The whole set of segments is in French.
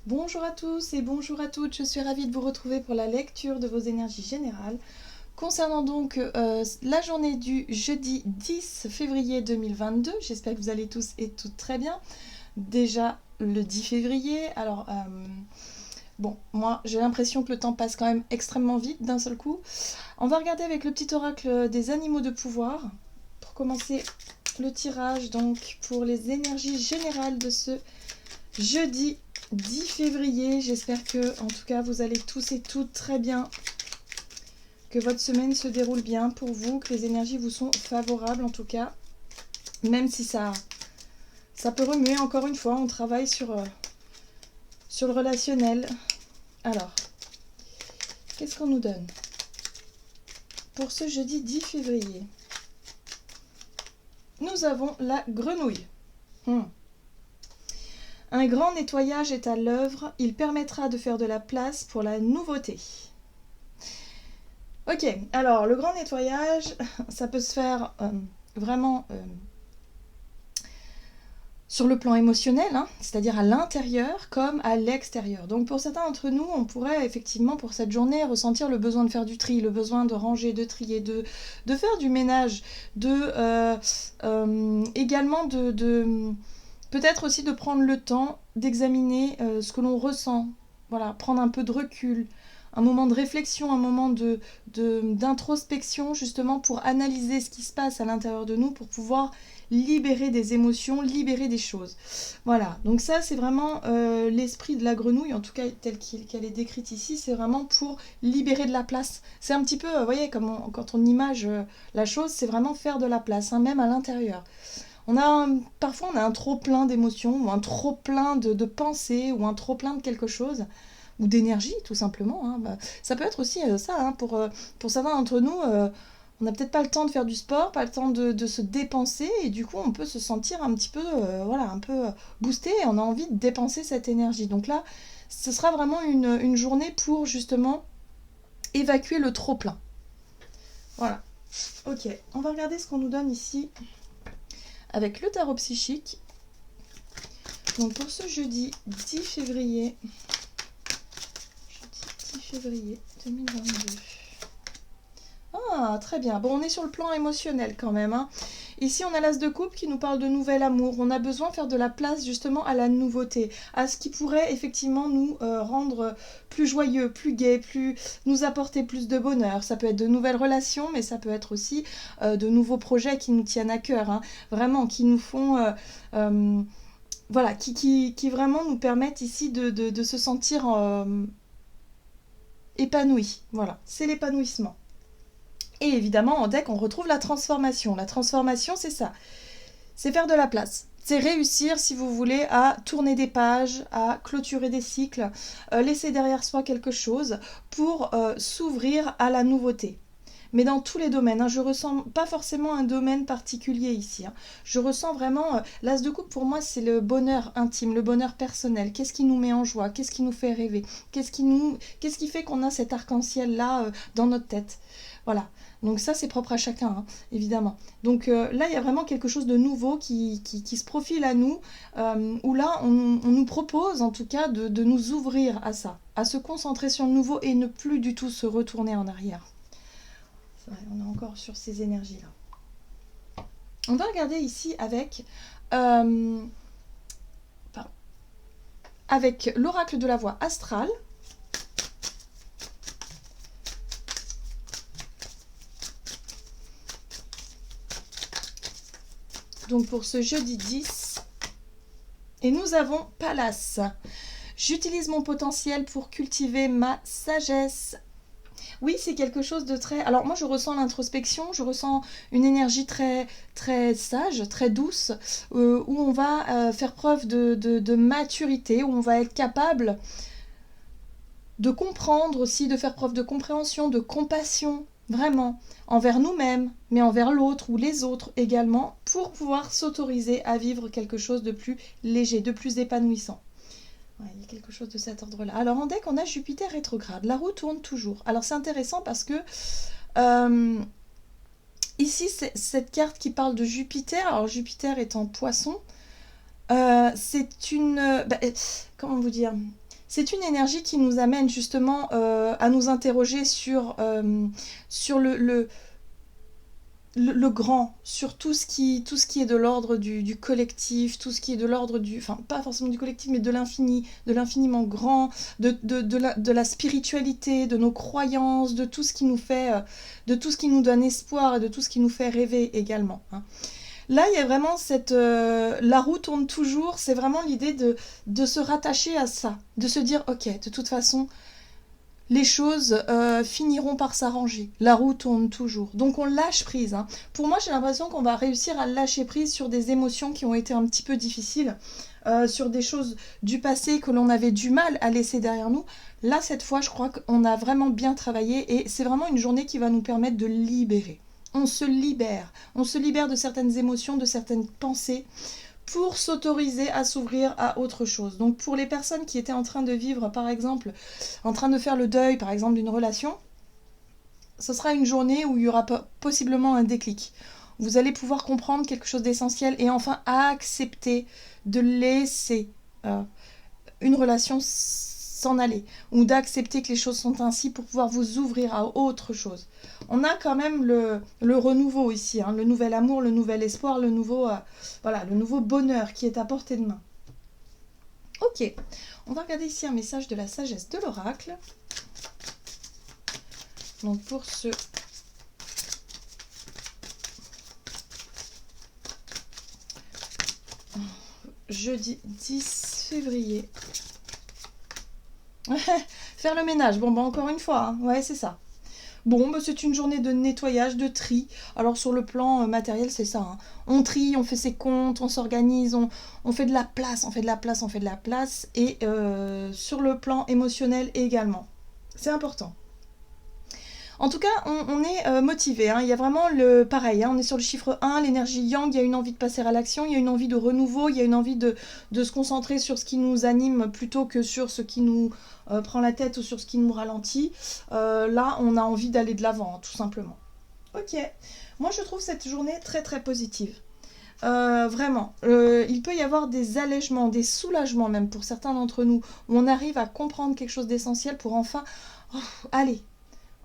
Bonjour à tous et bonjour à toutes, je suis ravie de vous retrouver pour la lecture de vos énergies générales. Concernant donc la journée du jeudi 10 février 2022, j'espère que vous allez tous et toutes très bien. Déjà le 10 février, alors bon, moi j'ai l'impression que le temps passe quand même extrêmement vite d'un seul coup. On va regarder avec le petit oracle des animaux de pouvoir pour commencer le tirage donc pour les énergies générales de ce jeudi 10 février. J'espère que, en tout cas, vous allez tous et toutes très bien, que votre semaine se déroule bien pour vous, que les énergies vous sont favorables en tout cas, même si ça peut remuer. Encore une fois, on travaille sur le relationnel. Alors, qu'est-ce qu'on nous donne pour ce jeudi 10 février? Nous avons la grenouille. Un grand nettoyage est à l'œuvre, il permettra de faire de la place pour la nouveauté. Ok, alors le grand nettoyage, ça peut se faire vraiment sur le plan émotionnel, hein, c'est-à-dire à l'intérieur comme à l'extérieur. Donc pour certains d'entre nous, on pourrait effectivement pour cette journée ressentir le besoin de faire du tri, le besoin de ranger, de trier, de faire du ménage, également de peut-être aussi de prendre le temps d'examiner ce que l'on ressent, voilà, prendre un peu de recul, un moment de réflexion, un moment d'introspection justement pour analyser ce qui se passe à l'intérieur de nous, pour pouvoir libérer des émotions, libérer des choses. Voilà, donc ça c'est vraiment l'esprit de la grenouille, en tout cas telle qu'elle est décrite ici, c'est vraiment pour libérer de la place. C'est un petit peu, vous voyez, comme quand on image la chose, c'est vraiment faire de la place, hein, même à l'intérieur. Parfois on a un trop plein d'émotions, ou un trop plein de pensées, ou un trop plein de quelque chose, ou d'énergie tout simplement. Hein. Ça peut être aussi ça, hein, pour certains d'entre nous, on n'a peut-être pas le temps de faire du sport, pas le temps de se dépenser, et du coup on peut se sentir un petit peu, voilà, un peu boosté, et on a envie de dépenser cette énergie. Donc là, ce sera vraiment une journée pour justement évacuer le trop plein. Voilà. Ok, on va regarder ce qu'on nous donne ici avec le tarot psychique. Donc pour ce jeudi 10 février, 2022. Ah, très bien. Bon, on est sur le plan émotionnel quand même. Hein. Ici, on a l'as de coupe qui nous parle de nouvel amour. On a besoin de faire de la place justement à la nouveauté, à ce qui pourrait effectivement nous rendre plus joyeux, plus gai, nous apporter plus de bonheur. Ça peut être de nouvelles relations, mais ça peut être aussi de nouveaux projets qui nous tiennent à cœur. Hein. Vraiment, qui nous font... voilà, qui vraiment nous permettent ici de se sentir épanoui. Voilà, c'est l'épanouissement. Et évidemment, en deck, on retrouve la transformation. La transformation, c'est ça. C'est faire de la place. C'est réussir, si vous voulez, à tourner des pages, à clôturer des cycles, laisser derrière soi quelque chose pour s'ouvrir à la nouveauté. Mais dans tous les domaines, hein, je ressens pas forcément un domaine particulier ici. Hein. Je ressens vraiment, l'as de coupe pour moi c'est le bonheur intime, le bonheur personnel. Qu'est-ce qui nous met en joie? Qu'est-ce qui nous fait rêver? Qu'est-ce qui fait qu'on a cet arc-en-ciel là dans notre tête? Voilà. Donc ça c'est propre à chacun, hein, évidemment. Donc là il y a vraiment quelque chose de nouveau qui se profile à nous, où là on nous propose en tout cas de nous ouvrir à ça, à se concentrer sur le nouveau et ne plus du tout se retourner en arrière. C'est vrai, on est encore sur ces énergies-là. On va regarder ici avec l'oracle de la voie astrale. Donc pour ce jeudi 10. Et nous avons Pallas. J'utilise mon potentiel pour cultiver ma sagesse. Oui, c'est quelque chose de très... Alors moi, je ressens l'introspection, je ressens une énergie très, très sage, très douce, où on va faire preuve de maturité, où on va être capable de comprendre aussi, de faire preuve de compréhension, de compassion, vraiment, envers nous-mêmes, mais envers l'autre ou les autres également, pour pouvoir s'autoriser à vivre quelque chose de plus léger, de plus épanouissant. Ouais, il y a quelque chose de cet ordre-là. Alors en deck, on a Jupiter rétrograde. La roue tourne toujours. Alors c'est intéressant parce que ici, c'est cette carte qui parle de Jupiter. Alors Jupiter est en poisson. C'est une... comment vous dire ? C'est une énergie qui nous amène justement à nous interroger sur le grand, sur tout ce qui est de l'ordre du collectif, tout ce qui est de l'ordre du... Enfin, pas forcément du collectif, mais de l'infini, de l'infiniment grand, de la spiritualité, de nos croyances, de tout ce qui nous fait... de tout ce qui nous donne espoir et de tout ce qui nous fait rêver également. Hein. Là, il y a vraiment cette... la roue tourne toujours, c'est vraiment l'idée de se rattacher à ça, de se dire, ok, de toute façon... les choses finiront par s'arranger. La roue tourne toujours. Donc on lâche prise. Hein. Pour moi, j'ai l'impression qu'on va réussir à lâcher prise sur des émotions qui ont été un petit peu difficiles, sur des choses du passé que l'on avait du mal à laisser derrière nous. Là, cette fois, je crois qu'on a vraiment bien travaillé et c'est vraiment une journée qui va nous permettre de libérer. On se libère de certaines émotions, de certaines pensées, pour s'autoriser à s'ouvrir à autre chose. Donc pour les personnes qui étaient en train de vivre, par exemple, en train de faire le deuil, par exemple, d'une relation, ce sera une journée où il y aura possiblement un déclic. Vous allez pouvoir comprendre quelque chose d'essentiel et enfin accepter de laisser une relation s'en aller ou d'accepter que les choses sont ainsi pour pouvoir vous ouvrir à autre chose. On a quand même le renouveau ici, hein, le nouvel amour, le nouvel espoir, le nouveau bonheur qui est à portée de main. Ok, on va regarder ici un message de la sagesse de l'oracle. Donc pour ce jeudi 10 février. Faire le ménage, bon bah encore une fois, hein. Ouais c'est ça. Bon, bah, c'est une journée de nettoyage, de tri. Alors sur le plan matériel, c'est ça. Hein. On trie, on fait ses comptes, on s'organise, on fait de la place, on fait de la place, on fait de la place. Et sur le plan émotionnel également. C'est important. En tout cas, on est motivé. Hein. Il y a vraiment le pareil. Hein. On est sur le chiffre 1, l'énergie yang. Il y a une envie de passer à l'action. Il y a une envie de renouveau. Il y a une envie de se concentrer sur ce qui nous anime plutôt que sur ce qui nous prend la tête ou sur ce qui nous ralentit. Là, on a envie d'aller de l'avant, hein, tout simplement. Ok. Moi, je trouve cette journée très très positive. Vraiment, il peut y avoir des allègements, des soulagements même pour certains d'entre nous, où on arrive à comprendre quelque chose d'essentiel pour enfin, allez,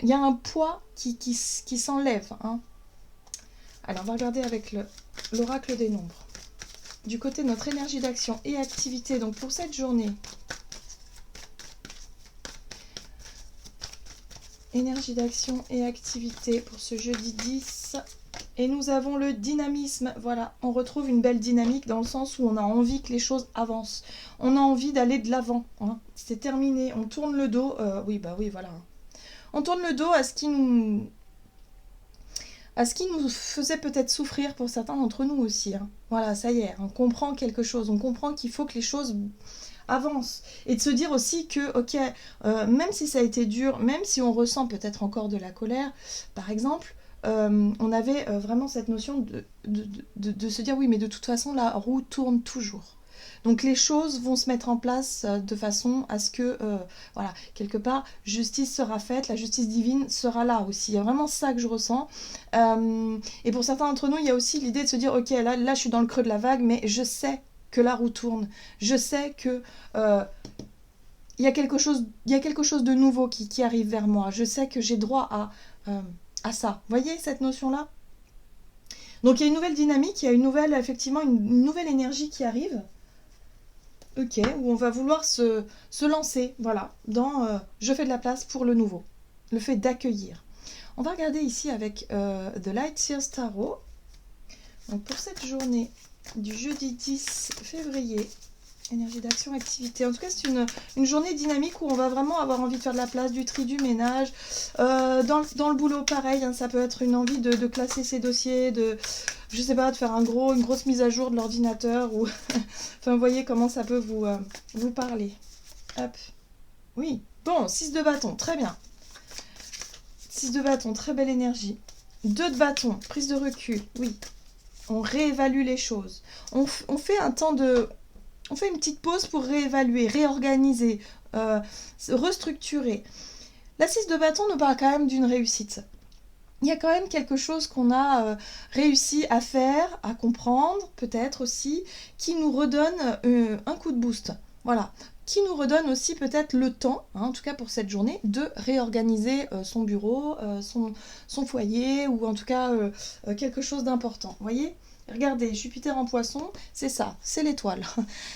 il y a un poids qui s'enlève. Hein. Alors, on va regarder avec l'oracle des nombres. Du côté de notre énergie d'action et activité, donc pour cette journée, énergie d'action et activité pour ce jeudi 10. Et nous avons le dynamisme. Voilà, on retrouve une belle dynamique dans le sens où on a envie que les choses avancent. On a envie d'aller de l'avant. Hein. C'est terminé, on tourne le dos. Oui, voilà. On tourne le dos à ce qui nous faisait peut-être souffrir pour certains d'entre nous aussi. Hein. Voilà, ça y est, on comprend quelque chose. On comprend qu'il faut que les choses avancent. Et de se dire aussi que, ok, même si ça a été dur, même si on ressent peut-être encore de la colère, par exemple, on avait vraiment cette notion de se dire, oui, mais de toute façon, la roue tourne toujours. Donc les choses vont se mettre en place de façon à ce que, voilà, quelque part, justice sera faite, la justice divine sera là aussi. Il y a vraiment ça que je ressens. Et pour certains d'entre nous, il y a aussi l'idée de se dire, ok, là, je suis dans le creux de la vague, mais je sais que la roue tourne. Je sais que il y a quelque chose de nouveau qui arrive vers moi. Je sais que j'ai droit à ça. Vous voyez cette notion-là ? Donc il y a une nouvelle dynamique, il y a effectivement une nouvelle énergie qui arrive. Ok, où on va vouloir se lancer, voilà, dans je fais de la place pour le nouveau, le fait d'accueillir. On va regarder ici avec The Light Seers Tarot. Donc pour cette journée du jeudi 10 février, énergie d'action, activité. En tout cas, c'est une journée dynamique où on va vraiment avoir envie de faire de la place, du tri, du ménage. Dans le boulot, pareil, hein, ça peut être une envie de classer ses dossiers, je sais pas, de faire une grosse mise à jour de l'ordinateur. Ou enfin, vous voyez comment ça peut vous parler. Hop. Oui. Bon, 6 de bâton, très bien. 6 de bâton, très belle énergie. 2 de bâton, prise de recul, oui. On réévalue les choses. On fait un temps de... On fait une petite pause pour réévaluer, réorganiser, restructurer. La 6 de bâton nous parle quand même d'une réussite. Il y a quand même quelque chose qu'on a réussi à faire, à comprendre, peut-être aussi, qui nous redonne un coup de boost. Voilà. qui nous redonne aussi peut-être le temps, hein, en tout cas pour cette journée, de réorganiser son bureau, son foyer, ou en tout cas quelque chose d'important. Vous voyez ? Regardez, Jupiter en poisson, c'est ça, c'est l'étoile.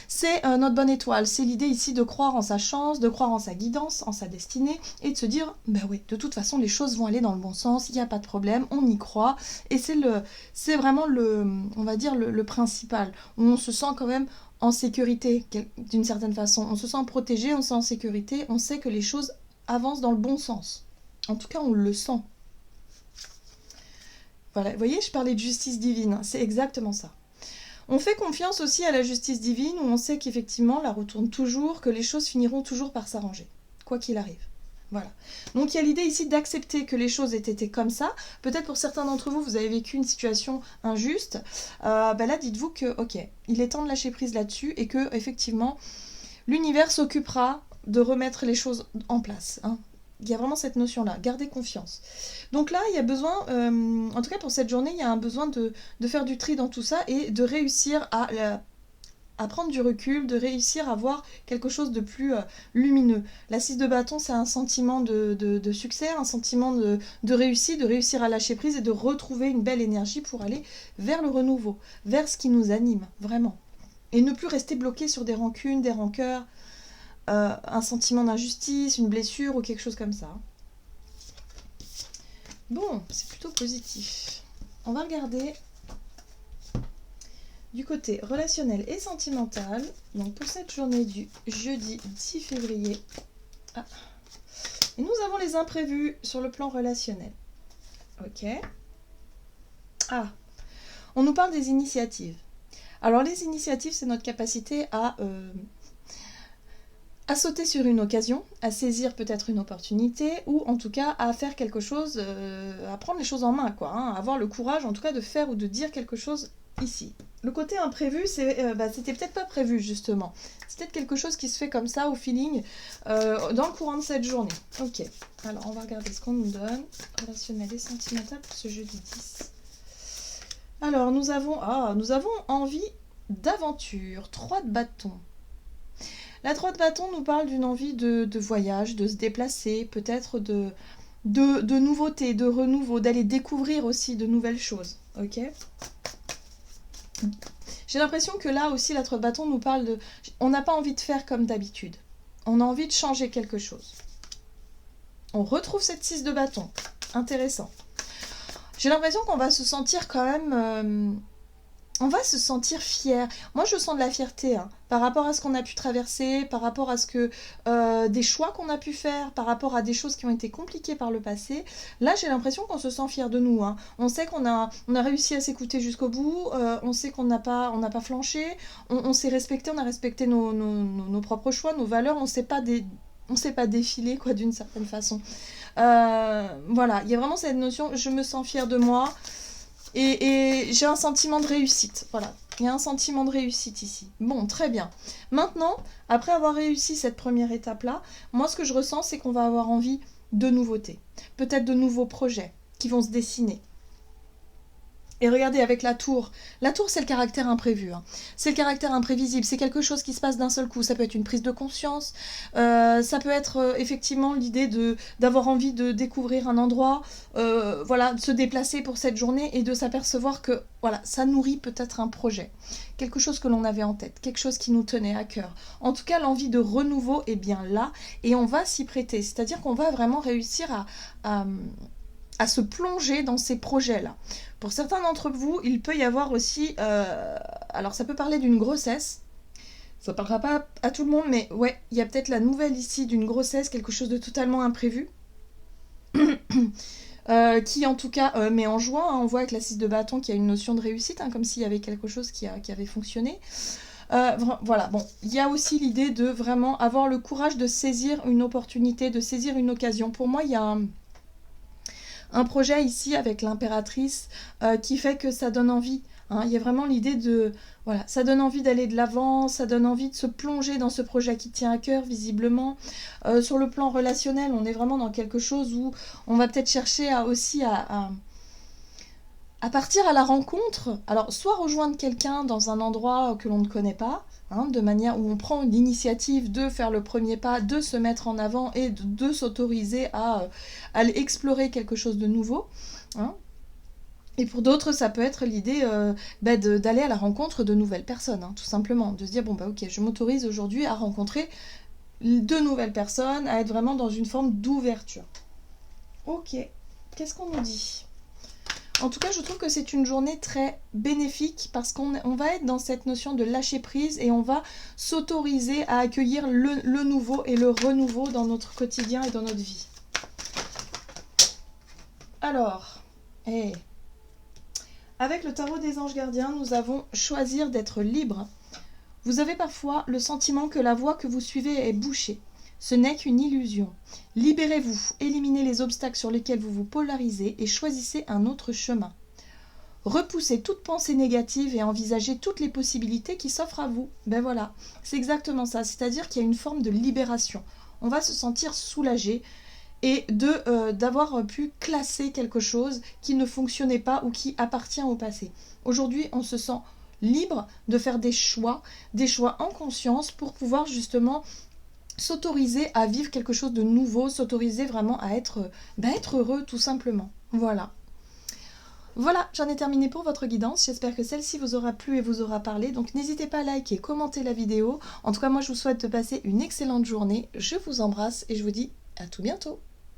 C'est notre bonne étoile. C'est l'idée ici de croire en sa chance, de croire en sa guidance, en sa destinée, et de se dire, ben oui, de toute façon, les choses vont aller dans le bon sens, il n'y a pas de problème, on y croit. Et c'est vraiment on va dire, le principal, où on se sent quand même en sécurité, d'une certaine façon. On se sent protégé, on se sent en sécurité, on sait que les choses avancent dans le bon sens. En tout cas, on le sent. Voilà, vous voyez, je parlais de justice divine, c'est exactement ça. On fait confiance aussi à la justice divine, où on sait qu'effectivement, la roue tourne toujours, que les choses finiront toujours par s'arranger, quoi qu'il arrive. Voilà. Donc il y a l'idée ici d'accepter que les choses aient été comme ça. Peut-être pour certains d'entre vous, vous avez vécu une situation injuste. Là, dites-vous que, ok, il est temps de lâcher prise là-dessus, et que, effectivement, l'univers s'occupera de remettre les choses en place, hein. Il y a vraiment cette notion-là, garder confiance. Donc là, il y a besoin, en tout cas pour cette journée, il y a un besoin de faire du tri dans tout ça et de réussir à prendre du recul, de réussir à voir quelque chose de plus lumineux. La 6 de bâton, c'est un sentiment de succès, un sentiment de réussite, de réussir à lâcher prise et de retrouver une belle énergie pour aller vers le renouveau, vers ce qui nous anime, vraiment. Et ne plus rester bloqué sur des rancunes, des rancœurs, un sentiment d'injustice, une blessure ou quelque chose comme ça. Bon, c'est plutôt positif. On va regarder du côté relationnel et sentimental. Donc pour cette journée du jeudi 10 février. Ah. Et nous avons les imprévus sur le plan relationnel. Ok. Ah. On nous parle des initiatives. Alors les initiatives, c'est notre capacité à sauter sur une occasion, à saisir peut-être une opportunité, ou en tout cas à faire quelque chose, à prendre les choses en main, quoi, hein, avoir le courage en tout cas de faire ou de dire quelque chose ici. Le côté imprévu, c'était peut-être pas prévu justement. C'est peut-être quelque chose qui se fait comme ça, au feeling, dans le courant de cette journée. Ok, alors on va regarder ce qu'on nous donne, relationnel et sentimental pour ce jeudi 10. Alors nous avons envie d'aventure, 3 de bâton. La 3 de bâton nous parle d'une envie de voyage, de se déplacer, peut-être de nouveautés, de renouveau, d'aller découvrir aussi de nouvelles choses. Ok ? J'ai l'impression que là aussi, la 3 de bâton nous parle de... On n'a pas envie de faire comme d'habitude. On a envie de changer quelque chose. On retrouve cette 6 de bâton. Intéressant. J'ai l'impression qu'on va se sentir quand même... on va se sentir fier. Moi, je sens de la fierté par rapport à ce qu'on a pu traverser, par rapport à ce que des choix qu'on a pu faire, par rapport à des choses qui ont été compliquées par le passé. Là, j'ai l'impression qu'on se sent fier de nous. On sait qu'on a réussi à s'écouter jusqu'au bout. On sait qu'on n'a pas flanché. On s'est respecté. On a respecté nos propres choix, nos valeurs. On s'est pas défilé, quoi, d'une certaine façon. Voilà, il y a vraiment cette notion. Je me sens fière de moi. Et j'ai un sentiment de réussite, voilà. Il y a un sentiment de réussite ici. Bon, très bien. Maintenant, après avoir réussi cette première étape-là, moi, ce que je ressens, c'est qu'on va avoir envie de nouveautés. Peut-être de nouveaux projets qui vont se dessiner. Et regardez, avec la tour, c'est le caractère imprévu. C'est le caractère imprévisible. C'est quelque chose qui se passe d'un seul coup. Ça peut être une prise de conscience. Ça peut être effectivement l'idée d'avoir envie de découvrir un endroit. Voilà, de se déplacer pour cette journée et de s'apercevoir que voilà, ça nourrit peut-être un projet. Quelque chose que l'on avait en tête. Quelque chose qui nous tenait à cœur. En tout cas, l'envie de renouveau est bien là. Et on va s'y prêter. C'est-à-dire qu'on va vraiment réussir à se plonger dans ces projets-là. Pour certains d'entre vous, il peut y avoir aussi... alors, ça peut parler d'une grossesse. Ça ne parlera pas à tout le monde, mais ouais, il y a peut-être la nouvelle ici d'une grossesse, quelque chose de totalement imprévu. Qui, en tout cas, met en joie. On voit avec la 6 de bâton qu'il y a une notion de réussite, comme s'il y avait quelque chose qui avait fonctionné. Voilà, bon, il y a aussi l'idée de vraiment avoir le courage de saisir une opportunité, de saisir une occasion. Pour moi, il y a un projet ici avec l'impératrice qui fait que ça donne envie. Il y a vraiment l'idée de... Voilà, ça donne envie d'aller de l'avant, ça donne envie de se plonger dans ce projet qui tient à cœur, visiblement. Sur le plan relationnel, on est vraiment dans quelque chose où on va peut-être chercher à à partir à la rencontre, alors soit rejoindre quelqu'un dans un endroit que l'on ne connaît pas, hein, de manière où on prend l'initiative de faire le premier pas, de se mettre en avant et de s'autoriser à explorer quelque chose de nouveau. Hein. Et pour d'autres, ça peut être l'idée d'aller à la rencontre de nouvelles personnes, hein, tout simplement. De se dire, bon bah ok, je m'autorise aujourd'hui à rencontrer de nouvelles personnes, à être vraiment dans une forme d'ouverture. Ok, qu'est-ce qu'on nous dit ? En tout cas, je trouve que c'est une journée très bénéfique parce qu'on va être dans cette notion de lâcher prise et on va s'autoriser à accueillir le nouveau et le renouveau dans notre quotidien et dans notre vie. Alors, avec le tarot des anges gardiens, nous avons choisir d'être libre. Vous avez parfois le sentiment que la voie que vous suivez est bouchée. Ce n'est qu'une illusion. Libérez-vous, éliminez les obstacles sur lesquels vous vous polarisez et choisissez un autre chemin. Repoussez toute pensée négative et envisagez toutes les possibilités qui s'offrent à vous. Ben voilà, c'est exactement ça, c'est-à-dire qu'il y a une forme de libération. On va se sentir soulagé et d'avoir pu classer quelque chose qui ne fonctionnait pas ou qui appartient au passé. Aujourd'hui, on se sent libre de faire des choix en conscience pour pouvoir justement s'autoriser à vivre quelque chose de nouveau, s'autoriser vraiment à être heureux tout simplement. Voilà. Voilà, j'en ai terminé pour votre guidance. J'espère que celle-ci vous aura plu et vous aura parlé. Donc n'hésitez pas à liker, commenter la vidéo. En tout cas, moi je vous souhaite de passer une excellente journée. Je vous embrasse et je vous dis à tout bientôt.